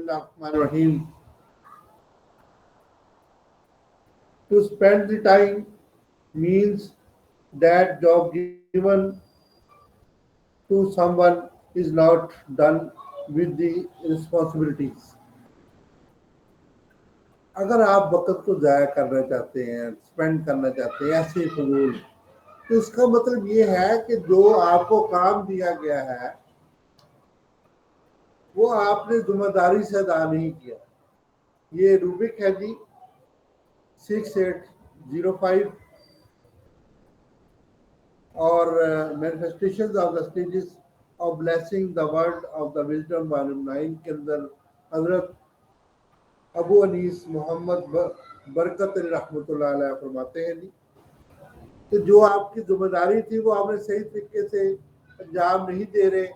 Bismillahirrahmanirrahim. To spend the time means that job given to someone is not done with the responsibilities. اگر آپ وقت کو ضائع کرنا چاہتے ہیں، اسپینڈ کرنا چاہتے ہیں ایسے ہی فضول، تو اس کا مطلب یہ ہے کہ جو آپ کو کام دیا گیا ہے وہ آپ نے ذمہ داری سے ادا نہیں کیا. یہ روبک ہے جی 6805 اور manifestations of the stages of blessing the world of the wisdom volume 9 کے اندر حضرت ابو انیس محمد برکت علی رحمۃ اللہ علیہ فرماتے ہیں جی کہ جو آپ کی ذمہ داری تھی وہ آپ نے صحیح طریقے سے انجام نہیں دے رہے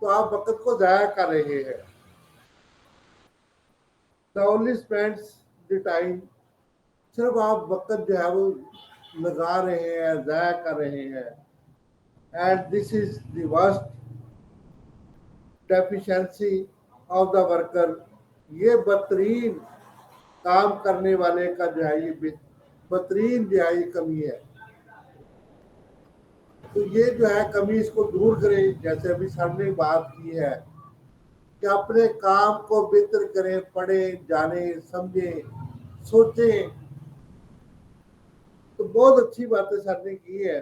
تو آپ وقت کو ضائع کر رہے ہیں. The only spends the time, صرف آپ وقت جو ہے وہ لگا رہے ہیں، ضائع کر رہے ہیں. And this is the worst deficiency of the worker, یہ بدترین کام کرنے والے کا جو ہے یہ بدترین جو ہے یہ کمی ہے. تو یہ جو ہے کمی اس کو دور کریں، جیسے ابھی سر نے بات کی ہے کہ اپنے کام کو بہتر کریں، پڑھیں، جانیں، سمجھیں، سوچیں. تو بہت اچھی باتیں سر نے کی ہے.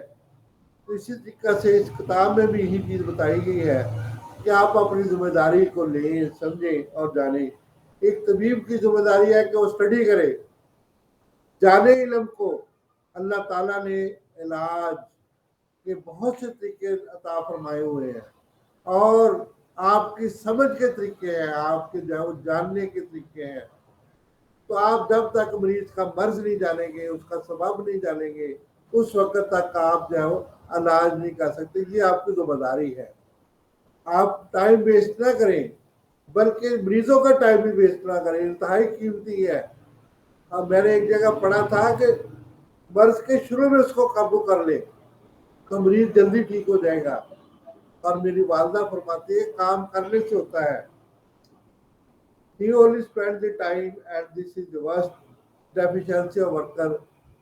تو اسی طریقہ سے اس کتاب میں بھی یہی چیز بتائی گئی ہے کہ آپ اپنی ذمہ داری کو لیں، سمجھیں اور جانیں. ایک طبیب کی ذمہ داری ہے کہ وہ اسٹڈی کرے، جانے علم کو. اللہ تعالیٰ نے علاج کے بہت سے طریقے عطا فرمائے ہوئے ہیں اور آپ کی سمجھ کے طریقے ہیں، آپ کے جاننے کے طریقے ہیں. تو آپ جب تک مریض کا مرض نہیں جانیں گے، اس کا سبب نہیں جانیں گے، اس وقت تک آپ جو ہے وہ علاج نہیں کر سکتے. یہ آپ کی ذمہ داری ہے. آپ ٹائم ویسٹ نہ کریں بلکہ مریضوں کا ٹائم بھی ویسٹ نہ کریں، انتہائی قیمتی ہے. اب میں نے ایک جگہ پڑھا تھا کہ مرض کے شروع میں اس کو قابو کر لے تو مریض جلدی ٹھیک ہو جائے گا. اور میری والدہ فرماتی ہے کام کرنے سے ہوتا ہے. He only spends the time and this is the worst deficiency of worker.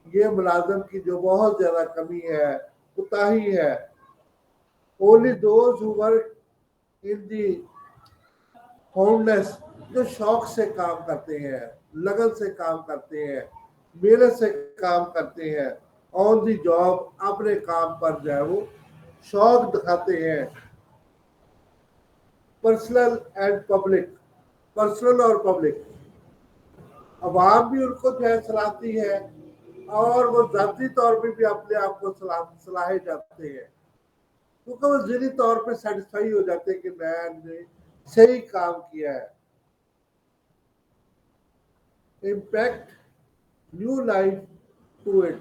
یہ ملازم کی جو بہت زیادہ کمی ہے، کوتاہی ہے. Only those who work in the fondness، جو شوق سے کام کرتے ہیں، لگن سے کام کرتے ہیں، محنت سے کام کرتے ہیں، آن دی جاب اپنے کام پر جو ہے وہ شوق دکھاتے ہیں. پرسنل اینڈ پبلک، پرسنل اور پبلک، عوام بھی ان کو جو ہے صلاحتی ہے اور وہ ذاتی طور پہ بھی اپنے آپ کو صلاحے جاتے ہیں کیونکہ وہ ذہنی طور پہ سیٹسفائی ہو جاتے ہیں کہ میں نے صحیح کام کیا ہے. Impact new life to it,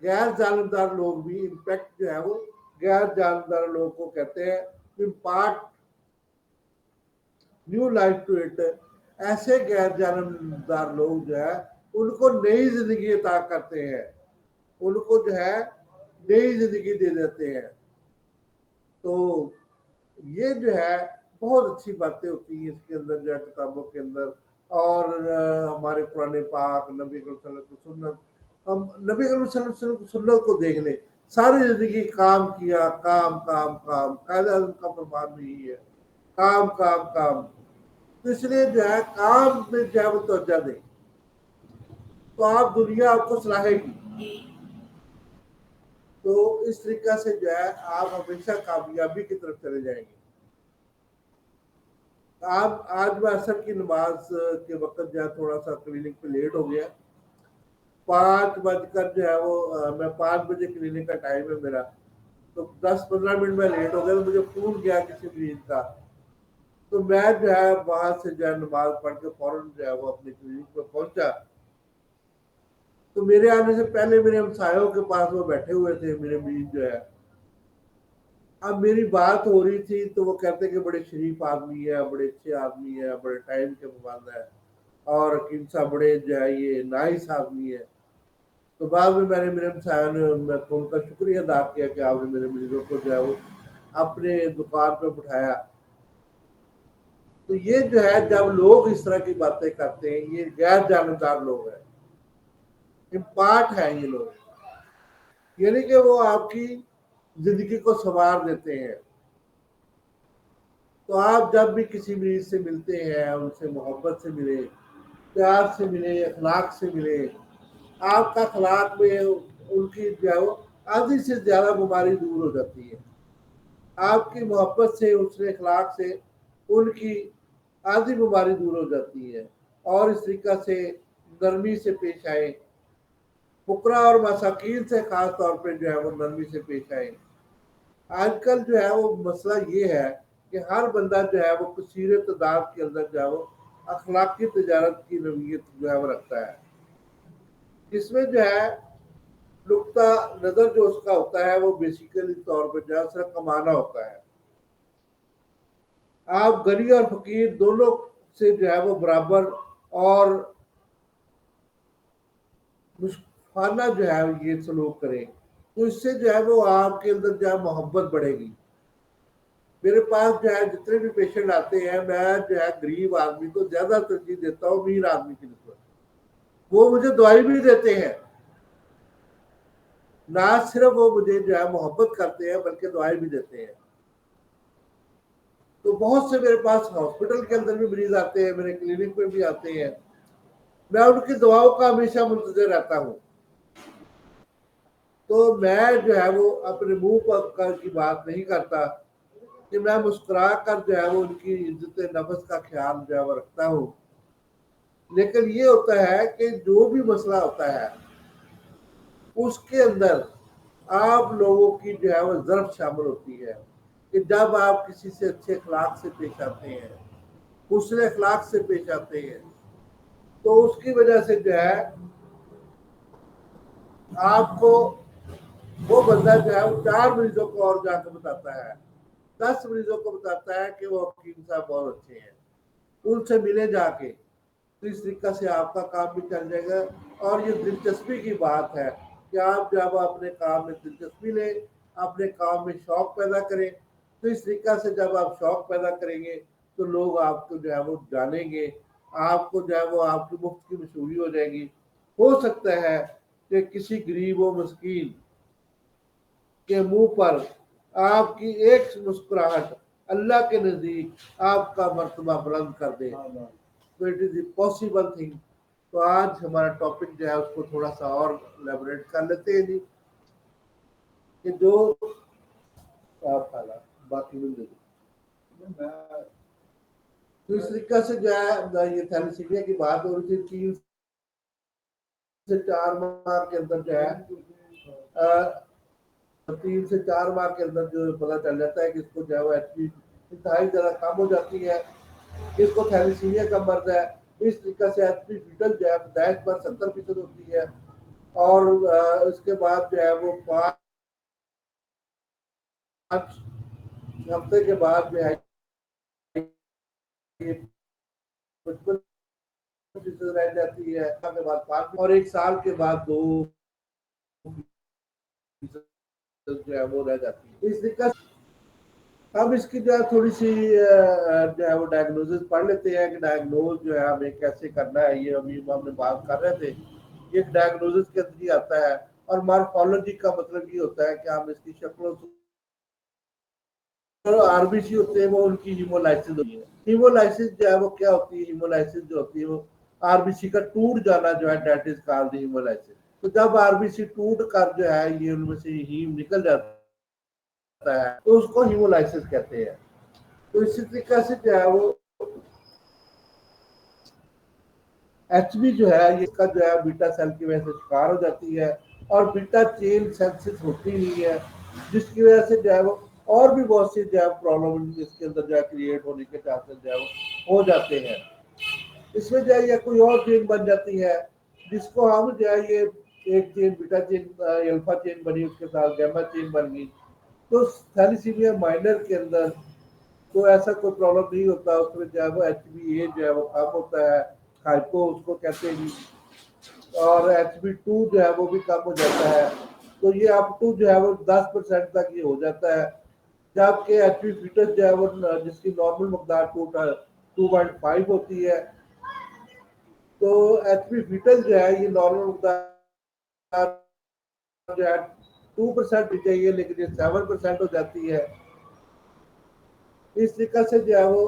غیر جانبدار لوگ بھی امپیکٹ جو ہے وہ غیر جانبدار لوگ کو کہتے ہیں impart new life to it. ایسے غیر جانبدار لوگ جو ہے ان کو نئی زندگی عطا کرتے ہیں، ان کو جو ہے نئی زندگی دے دیتے ہیں. تو یہ جو ہے بہت اچھی باتیں ہوتی ہیں اس کے اندر جو ہے کتابوں کے اندر. اور ہمارے قرآن پاک، نبی صلی اللہ علیہ وسلم کی سنت، ہم نبی صلی اللہ علیہ وسلم کی سنت کو دیکھ لیں. ساری زندگی کام کیا، کام کام کام. قائد اعظم کا فرمان بھی یہی ہے، کام کام کام. تو اس لیے جو ہے کام میں جو ہے وہ توجہ دیں تو آپ دنیا آپ کو صلاحے گی. تو اس طریقہ سے جو ہے آپ ہمیشہ کامیابی کی طرف چلے جائیں گے. آج میں عصر کی نماز کے وقت جو ہے تھوڑا سا کلینک پہ لیٹ ہو گیا. 5 بج کر جو ہے وہ میں 5 بجے کلینک کا ٹائم ہے میرا، تو 10-15 منٹ میں لیٹ ہو گیا. تو مجھے فون کیا کسی مریض کا، تو میں جو ہے وہاں سے جو ہے نماز پڑھ کے فوراً جو ہے وہ اپنی کلینک پہ پہنچا. تو میرے آنے سے پہلے میرے ہمسایوں کے پاس وہ بیٹھے ہوئے تھے میرے مریض جو ہے. اب میری بات ہو رہی تھی تو وہ کہتے کہ بڑے شریف آدمی ہے، بڑے اچھے آدمی ہے، بڑے ٹائم کے پابند ہے اور حکیم صاحب بڑے جو ہے یہ نائس آدمی ہے. تو بعد میں نے میرے ہمسایوں نے ان کا شکریہ ادا کیا کہ آپ نے میرے مریضوں کو جو ہے وہ اپنے دکان پہ بٹھایا. تو یہ جو ہے جب لوگ اس طرح کی باتیں کرتے ہیں، یہ غیر جانبدار لوگ ہیں، امپارٹ ہیں یہ لوگ، یعنی کہ وہ آپ کی زندگی کو سنوار دیتے ہیں۔ تو آپ جب بھی کسی مریض سے ملتے ہیں، ان سے محبت سے ملے، پیار سے ملے، اخلاق سے ملے، آپ کا اخلاق میں ان کی جو ہے وہ آدھی سے زیادہ بیماری دور ہو جاتی ہے۔ آپ کی محبت سے، اس نے اخلاق سے ان کی آدھی بیماری دور ہو جاتی ہے۔ اور اس طریقہ سے نرمی سے پیش آئے، فقراء اور مساکین سے خاص طور پہ جو ہے وہ نرمی سے پیش آئے۔ آج کل جو ہے وہ مسئلہ یہ ہے کہ ہر بندہ جو ہے وہ کثیر تعداد کے اندر جو ہے وہ اخلاقی تجارت کی نوعیت جو ہے وہ رکھتا ہے، جس میں جو ہے نقطہ نظر جو اس کا ہوتا ہے وہ بیسیکلی طور پہ جو ہے صرف کمانا ہوتا ہے۔ آپ غنی اور فقیر دونوں سے جو ہے وہ برابر اور مشفقانہ جو ہے یہ سلوک کریں، تو اس سے جو ہے وہ آپ کے اندر جو ہے محبت بڑھے گی۔ میرے پاس جو ہے جتنے بھی پیشنٹ آتے ہیں، میں جو ہے غریب آدمی کو زیادہ ترجیح دیتا ہوں امیر آدمی کی نسبت۔ وہ مجھے دوائی بھی دیتے ہیں، نہ صرف وہ مجھے جو ہے محبت کرتے ہیں بلکہ دوائی بھی دیتے ہیں۔ تو بہت سے میرے پاس ہاسپٹل کے اندر بھی مریض آتے ہیں، میرے کلینک میں بھی آتے ہیں، میں ان کی دعاؤں کا ہمیشہ منتظر رہتا ہوں۔ تو میں جو ہے وہ اپنے منہ پر کی بات نہیں کرتا کہ میں مسکرا کر جو ہے وہ ان کی عزت نفس کا خیال جو ہے وہ رکھتا ہوں، لیکن یہ ہوتا ہے کہ جو بھی مسئلہ ہوتا ہے اس کے اندر آپ لوگوں کی جو ہے وہ ضرف شامل ہوتی ہے کہ جب آپ کسی سے اچھے اخلاق سے پیش آتے ہیں، حسن اخلاق سے پیش آتے ہیں، تو اس کی وجہ سے جو ہے آپ کو وہ بندہ جو ہے وہ 4 مریضوں کو اور جا کے بتاتا ہے، 10 مریضوں کو بتاتا ہے کہ وہ حکیم صاحب بہت اچھے ہیں، ان سے ملے جا کے۔ تو اس طریقہ سے آپ کا کام بھی چل جائے گا۔ اور یہ دلچسپی کی بات ہے کہ آپ جب اپنے کام میں دلچسپی لیں، اپنے کام میں شوق پیدا کریں، تو اس طریقہ سے جب آپ شوق پیدا کریں گے تو لوگ آپ کو جو ہے وہ جانیں گے، آپ کو جو ہے وہ آپ کی مفت کی مشہوری ہو جائے گی۔ ہو سکتا ہے کہ کسی غریب و مسکین کے منہ پر آپ کی ایک مسکراہٹ اللہ کے نزدیک آپ کا مرتبہ بلند کر دے، تو it is a possible thing. تو آج ہمارا ٹاپک جو ہے اس کو تھوڑا سا اور لیبوریٹ کر لیتے ہیں جی، کہ جو آپ حالات باقی مل جائے۔ تو اس طریقہ سے جو ہے یہ تھیلیسیمیا کی بات ہو رہی تھی، 3 سے 4 ماہ کے اندر جو ہے 3 سے 4 ماہ کے اندر جو پتا چل جاتا ہے کہ اس کو جو ہے وہ ایچ پی انتہائی زیادہ کم ہو جاتی ہے، اس کو تھیلیسیمیا کا مرض ہے۔ اس طریقہ سے ایچ پی فیٹل جو ہے پیدائش پر 70% ہوتی ہے، اور اس کے بعد جو ہے وہ 5 ہفتے کے بعد جو ہے 55% رہ جاتی ہے، اور 1 سال کے بعد 2% جو ہے وہ رہ جاتی ہے۔ اس طریقہ اب اس کی جو ہے تھوڑی سی جو ہے وہ ڈائگنوزز پڑھ لیتے ہیں کہ ڈائگنوز جو ہے ہمیں کیسے کرنا ہے۔ یہ ابھی ہم نے بات کر رہے تھے، یہ ڈائگنوزز کے اندر ہی آتا ہے، اور مارفالوجی کا مطلب یہ ہوتا ہے کہ ہم اس کی شکلوں سے آر بی سی ہوتے ہیں وہ ان کی ہیمولائسس ہوتی ہے۔ ہیمولائسس جو ہے وہ کیا ہوتی ہے؟ ہیمولائسس جو ہوتی ہے وہ آر بی سی کا ٹوٹ جانا جو ہے، دیٹ از کالڈ ہیمولائسس۔ تو جب آر بی سی ٹوٹ کر جو ہے یہ ان میں سے ہیم نکل جاتا ہے تو اس کو ہیمولائسس کہتے ہیں۔ تو اسی طریقہ سے جو ہے وہ ایچ بی جو ہے اس کا جو ہے بیٹا سیل کی وجہ سے شکار ہو جاتی ہے، اور بیٹا چین سینسس ہوتی نہیں ہے، جس کی وجہ سے جو ہے وہ اور بھی بہت سی جو ہے پرابلم اس کے اندر جو ہے کریٹ ہونے کے چانسز جو ہے وہ ہو جاتے ہیں۔ اس میں جو ہے یہ کوئی اور چین بن جاتی ہے جس کو ہم جو ہے یہ ایک چین بیٹا چین الفا چین بنی، اس کے ساتھ گیما چین بن گئی۔ تو تھیلیسیمیا مائنر کے اندر تو ایسا کوئی پرابلم نہیں ہوتا، اس میں جو ہے وہ ایچ بی اے جو ہے وہ کم ہوتا ہے، ہائپو اس کو کہتے ہیں، اور ایچ بی 2 جو ہے وہ بھی کم ہو جاتا ہے۔ تو یہ اپ ٹو جو ہے وہ 10% تک یہ ہو جاتا ہے، جبکہ ایچ بی فیٹس جو ہے وہ جس کی نارمل مقدار 2.5 होती है। तो एचपी फीटल जो है ये नॉर्मल जो है 2% भी चाहिए, लेकिन ये 7% हो जाती है। इस तरीके से जो है वो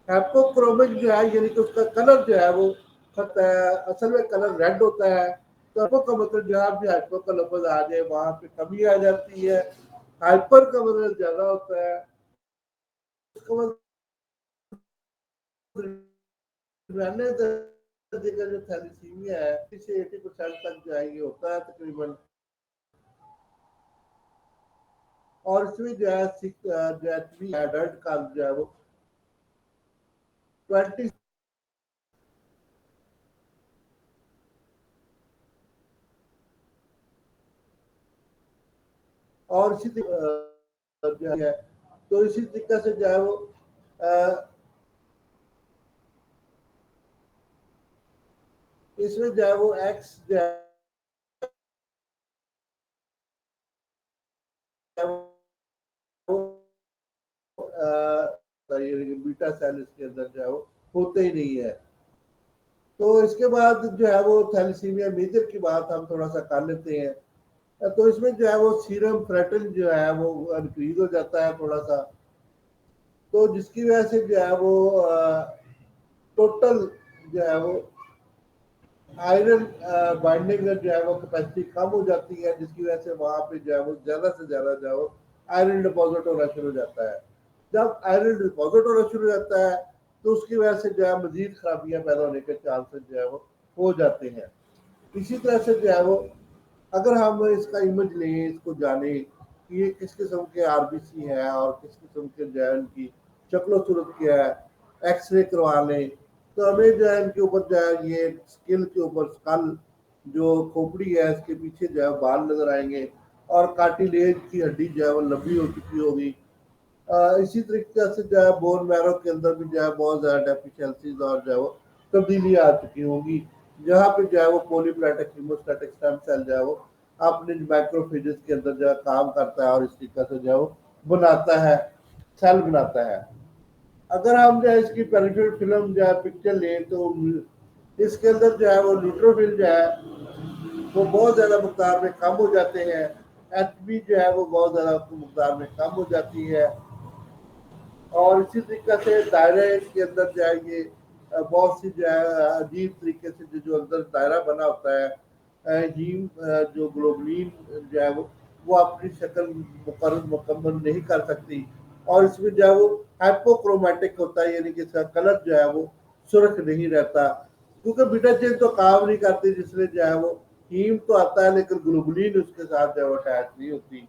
हाइपोक्रोमिक जो है यानी कि उसका कलर जो है वो असल में कलर रेड होता है। तो हाइपो का मतलब जहाँ भी हाइपो का लफ्ज आ जाए वहां पे कमी आ जाती है। हाइपर का मतलब ज्यादा होता है। उसका मतलब दरमियाने दर्जे का जो थैलीसीमिया है इसे 80% तक जो है ये होता है तकरीबन। और इसमें जो है जो एचबी एडल्ट का जो है वो 20। और इसी जो है तो इसी तरीके से जो है वो इसमें जो है वो एक्स जो है वो बीटा सेल इसके अंदर जो है वो होते ही नहीं है। तो इसके बाद जो है वो थैलेसीमिया मेजर की बात हम थोड़ा सा कर लेते हैं। तो इसमें जो है वो सीरम फ्रेटिन जो है वो इंक्रीज हो जाता है थोड़ा सा। तो जिसकी वजह से जो है वो टोटल जो है वो आयरन बाइंडिंग जो है वो कैपेसिटी कम हो जाती है, जिसकी वजह से वहां पे जो है वो ज्यादा से ज्यादा जो है वो आयरन डिपॉजिट होना शुरू हो जाता है। जब आयरन डिपॉजिट होना शुरू हो जाता है तो उसकी वजह से जो है मजीद खराबियां पैदा होने के चांसेस जो है वो हो जाते हैं। इसी तरह से जो है वो अगर हम इसका इमेज लें, इसको जाने कि ये किस किस्म के आरबीसी है और किस किस्म के जो है उनकी शक्ल सूरत क्या है, एक्सरे करवा लें तो हमें जो है इनके ऊपर जो है ये स्किल के ऊपर स्कल जो खोपड़ी है इसके पीछे जो है बाल नजर आएंगे और कार्टिलेज की हड्डी जो है वो लंबी हो चुकी होगी। इसी तरीके से जो है बोन मैरो के अंदर भी जो है बहुत ज़्यादा डेफिशिएंसीज और जो है वो तब्दीली आ चुकी होंगी, जहाँ पे जो है वो पोलीप्लाटिक हीमोस्टैटिक स्टेम सेल जो है वो अपने मैक्रोफेजेस के अंदर जो है काम करता है और इस तरीके से जो है वो बनाता है, सेल बनाता है। अगर हम जो है इसकी पेरिफेरल फिल्म जो है पिक्चर लें तो इसके अंदर जो है वो न्यूट्रोफिल जो है वो बहुत ज़्यादा मकदार में कम हो जाते हैं। एच बी जो है वो बहुत ज़्यादा मकदार में कम हो जाती है। और इसी तरीके से दायरे के अंदर जो है ये बहुत सी जो है अजीब तरीके से जो अंदर दायरा बना होता है हीम जो ग्लोबुलिन जो है वो अपनी शक्ल मुकम्मल नहीं कर सकती। और इसमें जो है वो हाइपोक्रोमैटिक होता है, यानी कि इसका कलर जो है वो सुर्ख नहीं रहता, क्योंकि बीटा चेन तो काम नहीं करती, जिसमें जो है वो हीम तो आता है लेकिन ग्लोबुलिन उसके साथ जो है वो अटैच नहीं होती।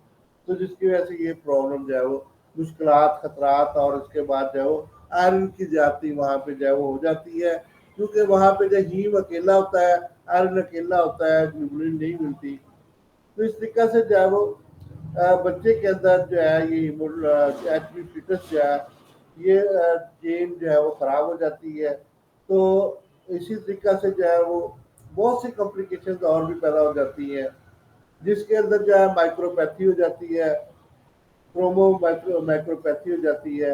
तो जिसकी वजह से ये प्रॉब्लम जो है वो मुश्किलात खतरात और उसके बाद जो है वो आयरन की जाती वहाँ पे जो है वो हो जाती है, क्योंकि वहाँ पे जो हीम अकेला होता है, आयरन अकेला होता है, ग्लोबुलिन नहीं मिलती। तो इस तरीके से जो है वो बच्चे के अंदर जो है ये एच बी फिटस जो है ये चेन जो है वो खराब हो जाती है। तो इसी तरीके से जो है वो बहुत सी कॉम्प्लिकेशन और भी पैदा हो जाती हैं, जिसके अंदर जो है माइक्रोपैथी हो जाती है, क्रोमो माइक्रोपैथी हो जाती है,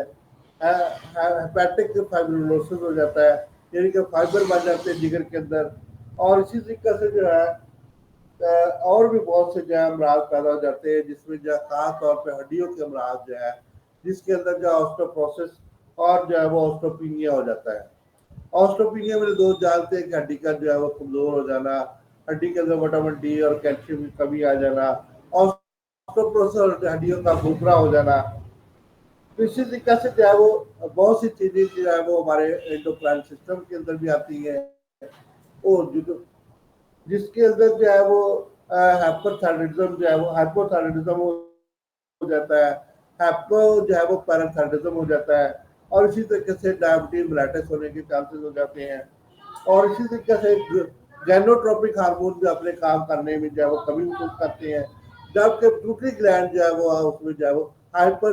हेपेटिक फाइब्रोसिस हो जाता है, यानी कि फाइबर बन जाते हैं जिगर के अंदर। और इसी तरीके से जो है और भी बहुत से जो है अमराज पैदा हो जाते हैं, जिसमें जो है खास तौर पे हड्डियों के अमराज जो है जिसके अंदर जो ऑस्टोप्रोसिस और जो है वो ऑस्टोपीनिया हो जाता है। ऑस्टोपीनिया में दोस्त जानते हैं कि हड्डी का जो है वो कमजोर हो जाना, हड्डी के अंदर विटामिन डी और कैल्शियम की कमी आ जाना, ऑस्टोप्रोसिस और हड्डियों का भूखरा हो जाना। तो इसी तरीके से जो है वो बहुत सी चीजें जो है वो हमारे एंडोक्राइन सिस्टम के अंदर भी आती है, और जो जिसके अंदर जो है वो हाइपरथायराइडिज्म जो है वो हाइपोथायराइडिज्म हो जाता है, हैप्को जो है वो पैराथायराइडिज्म हो जाता है। और इसी तरीके से डायबिटीज मेलाइटिस होने के चांसेस हो जाते हैं। और इसी तरीके से गैनोट्रोपिक हार्मोन भी अपने काम करने में जो है वो कमी महसूस करते हैं, जबकि पिट्यूटरी ग्लैंड जो है वो उसमें जो है वो हाइपर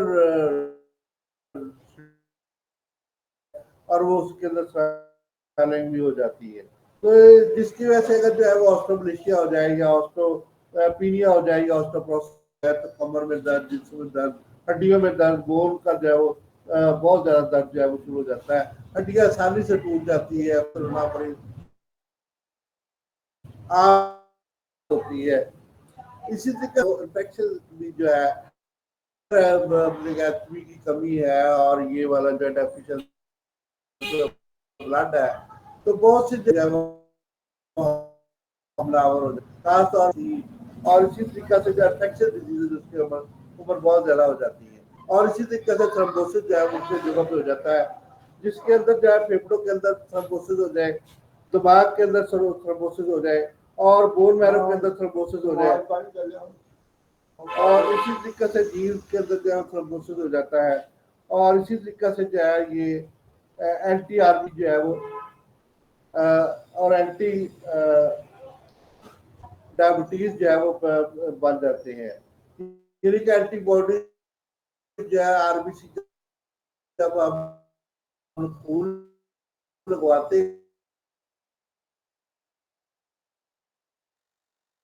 और वो उसके अंदर स्वेलिंग भी हो जाती है। तो जिसकी वजह से अगर जो है वो ऑस्टोमलेशिया हो जाएगी, ऑस्टोपीनिया हो जाएगी, ऑस्टोप्रोसिस है तो कमर में दर्द, जिस्म में दर्द, हड्डियों में दर्द, बोन का जो है वो बहुत ज्यादा दर्द जो है वो शुरू हो जाता है, हड्डियां आसानी से टूट जाती है, रोना पड़ी होती है। इसी तरह इन्फेक्शन भी जो है की कमी है और ये वाला जो डेफिशिएंसी ब्लड है, तो बहुत सी जगह हमलावर हो जाए खासतौर से। और इसी तरीके से जो इन्फेक्शन डिजीज उसके ऊपर बहुत ज्यादा हो जाती है। और इसी तरीके से थ्रोम्बोसिस जो है उसके जगह पे हो जाता है, जिसके अंदर जो है फेफड़ों के अंदर थ्रोम्बोसिस हो जाए, दिमाग के अंदर थ्रोम्बोसिस हो जाए और बोन मैरो के अंदर थ्रोम्बोसिस हो जाए, और इसी तरीके से जीव के अंदर जो है थ्रोम्बोसिस हो जाता है। और इसी तरीके से जो है ये एंटी आरबी जो है वो और एंटी डायबिटीज जो है वो बन जाते हैं। यानी कि एंटीबॉडी जो है आरबीसी जब हम खून लगवाते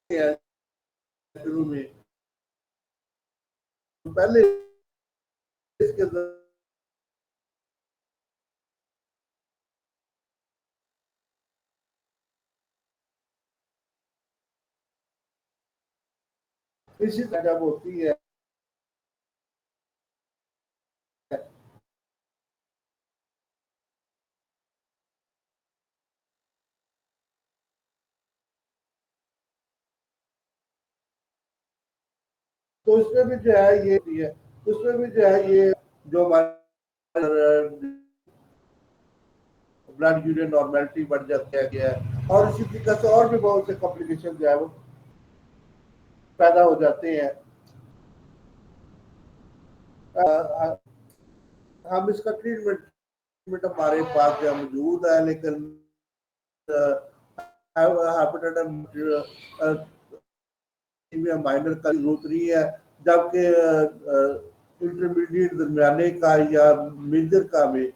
हैं शुरू में, पहले इसके अंदर इसी तरह जब होती है तो उसमें भी जो है ये उसमें भी जो है ये जो हमारे ब्लड यूरिन नॉर्मेलिटी बढ़ जाती है और इसी तरीके से और भी बहुत से कॉम्प्लिकेशन जो है वो पैदा हो जाते हैं। हम इसका ट्रीटमेंट हमारे पास जो मौजूद है, लेकिन माइनर का जरूरत नहीं है, जबकि इंटरमीडिएट दरमियाने का या मेजर का में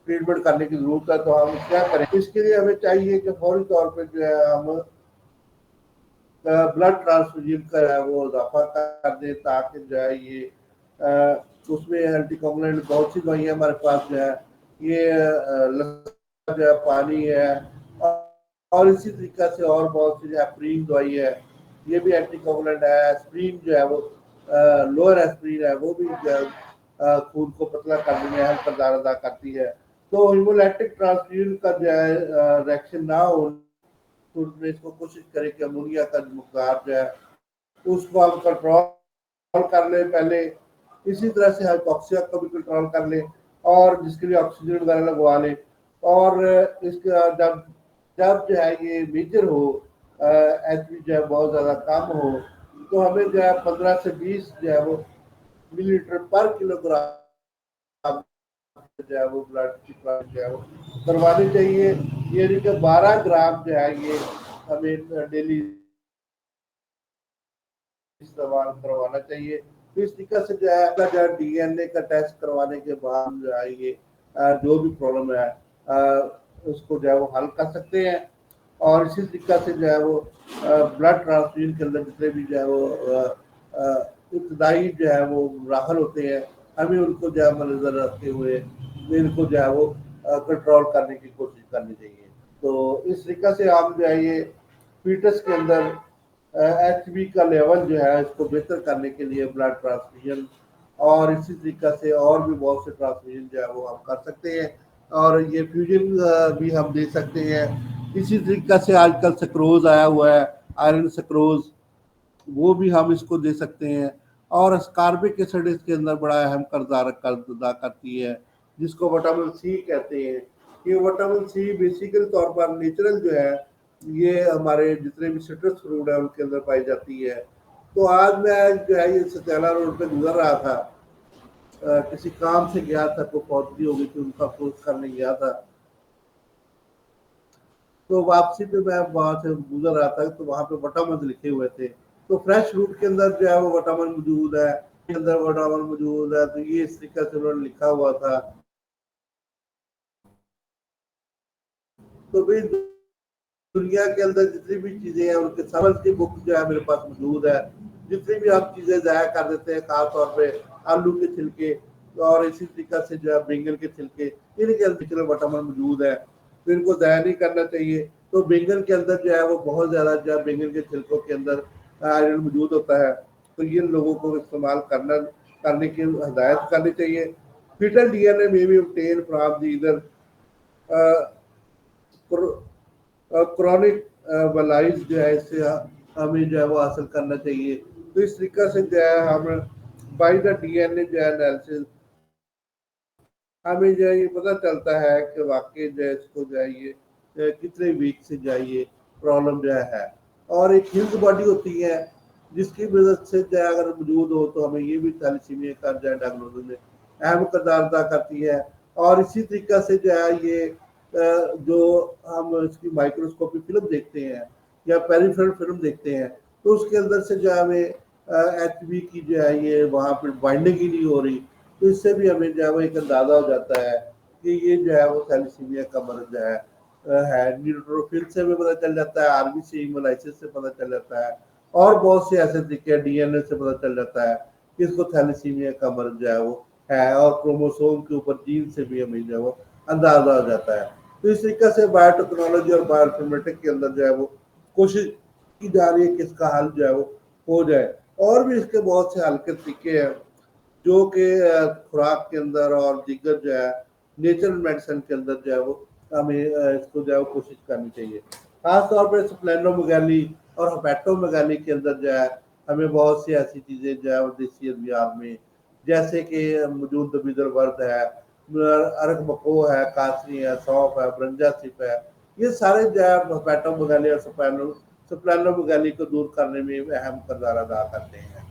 ट्रीटमेंट करने की जरूरत है। तो हम क्या करें, इसके लिए हमें चाहिए कि फौरी तौर पर जो है हम ब्लड ट्रांसफ्यूजन का है वो इजाफा कर दें, ताकि जो है ये उसमें एंटीकोगुलेंट बहुत सी दवाइयाँ हमारे पास जो है ये जो है पानी है, और इसी तरीके से और बहुत सी एस्प्रीन दवाई है, ये भी एंटीकोगुलेंट है। एस्प्रीन जो है वो लोअर एस्प्रीन है, वो भी जो है खून को पतला करने में अहम किरदार अदा करती है। तो हिमोलैक्टिक ट्रांसफ्यूजन का जो है रिएक्शन ना हो तो उसमें इसको कोशिश करें कि अमोनिया का मकदार जो है उसको हम कंट्रोल कर लें पहले। इसी तरह से हाइपोक्सिया को भी कंट्रोल कर लें और जिसके लिए ऑक्सीजन वगैरह लगवा लें। और इसका जब जब जो है ये मेजर हो, एच बी जो है बहुत ज़्यादा कम हो, तो हमें जो है 15 से 20 जो है वो मिलीलीटर पर किलोग्राम जो है वो ब्लड की जो है वो करवानी चाहिए। ये नहीं कि 12 ग्राम जो है ये हमें डेली इस्तेमाल करवाना चाहिए। तो इस तरीके से जो है डीएनए का टेस्ट करवाने के बाद जो है ये जो भी प्रॉब्लम है उसको जो है वो हल कर सकते हैं। और इसी तरीके से जो है वो ब्लड ट्रांसफ्यूजन के अंदर जितने भी जो है वो इब्तदाई जो है वो मराहल होते हैं, हमें उनको जो है मद्देनजर रखते हुए इनको जो है वो कंट्रोल करने की कोशिश करनी चाहिए। तो इस तरीके से हम जो है ये फीटस के अंदर एच बी का लेवल जो है इसको बेहतर करने के लिए ब्लड ट्रांसफ्यूजन और इसी तरीके से और भी बहुत से ट्रांसफ्यूजन जो है वो हम कर सकते हैं। और ये फ्यूजन भी हम दे सकते हैं। इसी तरीके से आजकल सक्रोज आया हुआ है, आयरन सक्रोज, वो भी हम इसको दे सकते हैं। और स्कारबिक एसिड इसके अंदर बड़ा अहम किरदार अदा करती है, जिसको विटामिन सी कहते हैं। ये विटामिन सी बेसिकल तौर पर नेचुरल जो है ये हमारे जितने भी सिट्रस फ्रूट है उनके अंदर पाई जाती है। तो आज मैं जो है ये सत्याला रोड पे गुजर रहा था, किसी काम से गया था, तो पौधरी हो गई थी, उनका पोस्ट करने गया था। तो वापसी पे मैं वहां से गुजर रहा था, तो वहां पे विटामिन लिखे हुए थे। तो फ्रेश फ्रूट के अंदर जो है वो विटामिन मौजूद है, के अंदर विटामिन मौजूद है, तो ये इस तरीके से उन्होंने लिखा हुआ था। तो भाई दुनिया के अंदर जितनी भी चीजें हैं उनके समझ की बुक जो है मेरे पास मौजूद है। जितनी भी हम चीजें जाया कर देते हैं, खास तौर पे आलू के छिलके और इसी तरीके से जो है बैंगन के छिलके, इनके अंदर विटामिन मौजूद है, तो इनको ज़ाया नहीं करना चाहिए। तो बैंगन के अंदर जो है वो बहुत ज़्यादा जो है बैंगन के छिलकों के अंदर आयरन मौजूद होता है, तो ये लोगों को इस्तेमाल करने की हदायत करनी चाहिए। फीटल डीएनए में भी obtained फ्रॉम दी इधर क्रॉनिक वलाइज जो है, इससे हमें जो है वो हासिल करना चाहिए। तो इस तरीके से जो है हम बाई द डीएनए जो है एनालिसिस हमें जो है ये पता चलता है कि वाकई जो है इसको जो है ये कितने वीक से जो है ये प्रॉब्लम जो है। और एक ह्यूज बॉडी होती है जिसकी वजह से जो है अगर मौजूद हो तो हमें ये भी थैलेसीमिया का जो है डायग्नोसिस में अहम किरदार अदा करती है। और इसी तरीके से जो है ये जो हम इसकी माइक्रोस्कोपी फिल्म देखते हैं या पेरिफेरल फिल्म देखते हैं, तो उसके अंदर से जो है हमें HB की जो है ये वहाँ पर बाइंडिंग ही नहीं हो रही, तो इससे भी हमें जो है वो एक अंदाजा हो जाता है कि ये जो है वो थैलेसीमिया का मर्ज जो है। न्यूट्रोफिल से भी पता चल जाता है, RBC हेमोलाइसिस से पता चल जाता है, और बहुत से ऐसे तरीके डीएनए से पता चल जाता है कि इसको थैलेसीमिया का मर्ज जो है वो है, और क्रोमोसोम के ऊपर जीन से भी हमें जो है वो अंदाजा हो जाता है। तो इस तरीके से बायोटेक्नोलॉजी और बायोइन्फॉर्मेटिक्स के अंदर जो है वो कोशिश की जा रही है कि इसका हल जो है वो हो जाए। और भी इसके बहुत से हल के तरीके हैं जो कि खुराक के अंदर और दीगर जो है नेचुरल मेडिसिन के अंदर जो है वो हमें इसको जो है वो कोशिश करनी चाहिए। खास तौर पर स्प्लेनोमेगाली और हेपेटोमेगाली के अंदर जो है हमें बहुत सी ऐसी चीज़ें जो है वो देसी अद्वियात में, जैसे कि मौजूद दबिदर वर्द है, अरक मको है, कासनी है, सौंफ है, ब्रंजा सिप है, ये सारे जो है हेपेटोमेगाली और स्प्लेनोमेगाली को दूर करने में अहम किरदार अदा करते हैं।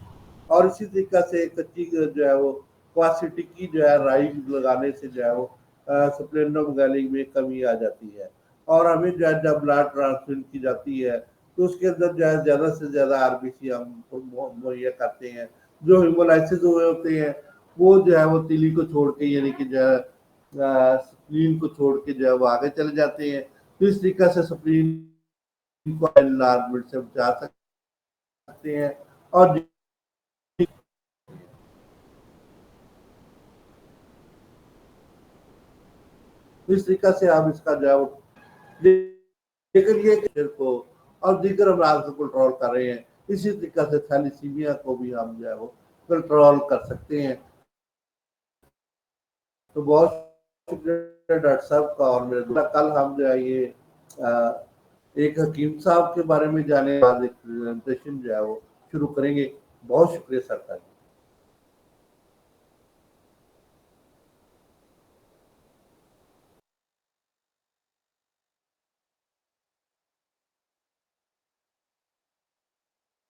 और इसी तरीके से कच्ची जो है वो क्वासिटी की जो है राई लगाने से जो है वो स्प्लेनोमेगाली में कमी आ जाती है। और हमें जो है जब ब्लड ट्रांसफ्यूजन की जाती है तो उसके अंदर जो है ज़्यादा से ज़्यादा RBC हम मुहैया करते हैं। जो हिमोलाइसिस हुए होते हैं वो जो है वो तिली को छोड़ के, यानी कि जो है स्प्लीन को छोड़ के जो है वो आगे चले जाते हैं। तो इस तरीके से स्प्लीन को एनलार्जमेंट से बचा सकते हैं। और इस तरीके से आप इसका जो है वो, लेकिन ये शरीर को और दीगर अमराज को कंट्रोल कर रहे हैं, इसी तरीके से थैलेसीमिया को भी हम जो है वो कंट्रोल कर सकते हैं। तो बहुत शुक्रिया डॉक्टर साहब का। और मेरे कल हम जो है ये एक हकीम साहब के बारे में जाने बाद एक प्रेजेंटेशन जो है वो शुरू करेंगे। बहुत शुक्रिया सर का।